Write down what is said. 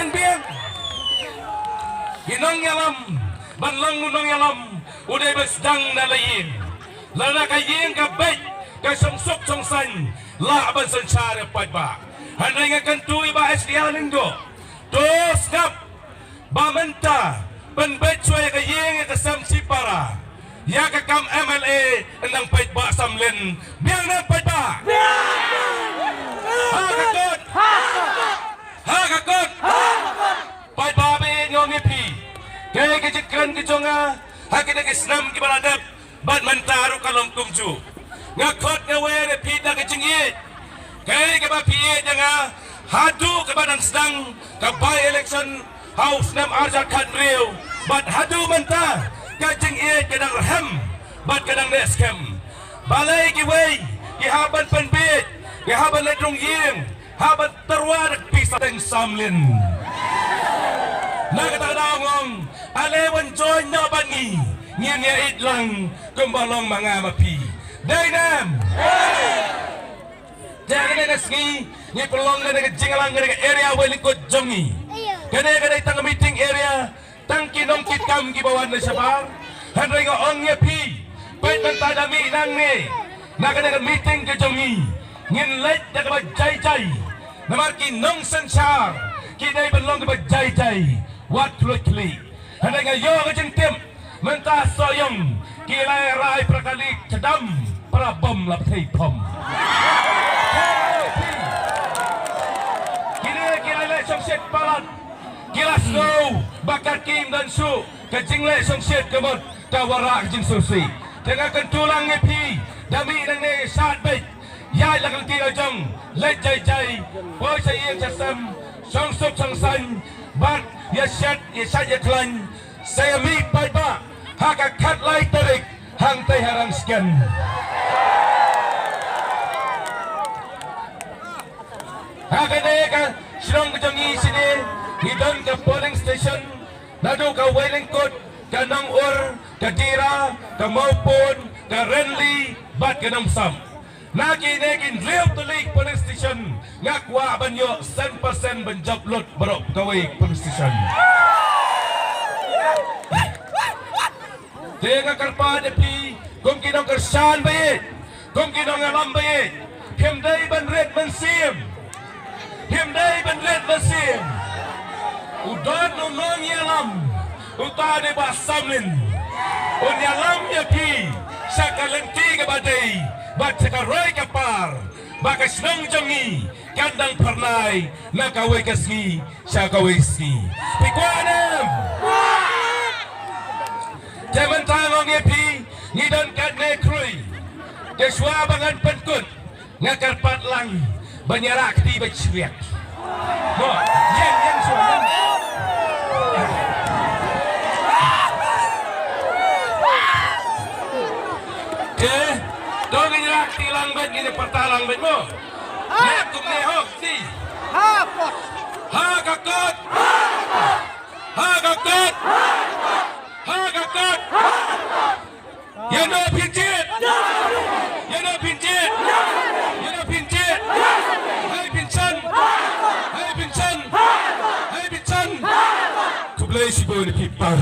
dan biang ginong yalam banlang nunong yalam udah besdang nalayin lana kayeng kabay kasungsok songsan laban sencari padba handai ngakan tu iba SDA linggo tos ngap bamenta penbecuai kayeng kesam sipara ya kakam MLA endang padba samlen biang na padba ha kakot padba be ngong ipi kaya kejikran kejonga hakina kisnam kibaladap bat mentaru kalong kumju ngakot ngawe ne pita kejingit kaya kebapiye janga hadu kebadan sedang kabay election house nam arjat kadriu bat hadu mentah kejingit kadang rahem bat kadang neskem balai kiwei kihaban penbit kihaban ledrung ying haban terwadak pisang samlin nakatadawang alewan joy na bangi ngnya itlang kumbalong mga mapi dainam jangan ngasngi ngi pelong na jingalang nga area welikod jongi kada tang meeting area tang kinong kitkam gibawan na sabar handray nga ong pi pait man tadami nang ni nakada meeting ke jongi ngin late na ka jay namar kinong sansar kinay balong ka jay wat quickly handai nga yo ka jengtim mentah soyong kilai rai prakalik cedam para bom lapthai pom kini le songset palat kila snow bakar kim dan su kajing le songset kemot kawara kajing susi dengan kentulang ngepi dami nang ne sat bait yai lakang ti ojong le jai boy sayang sasam song sup song san bat ya sat ya klan saya mi padba haka kat lai terik hang teh harang scan haka deka sirong kejongi sini hidon ke polling station nadu ka Wellingkot ka Nangor ka Dira ka Maupun ka Renly bat ka Namsam nakin real tulik polling station ngakwa banyo 100% benjoblot barok kawai polling station Dengan karpa depi, kum kinong kersan bayit, kum kinong alam bayit, himday ban red mansim, udon nunong yalam, utade basamlin, yalam yapi, sakalenti kabadai, bat sakaroy kapar, bakas nong jongi, kandang pernai, nakaway kasgi, sakaway ski, pikwanem. Jangan tangong epi ngidon kat nekrui keswa bangan penkut ngakar patlang banyarak ti bacriak mo yang suan dong nyarak ti lang bet ngine pertalang bet mo nek kum ne hok ti ha pot ha kakot Yana pinjit, hai pincan, kublai si boleh pipar.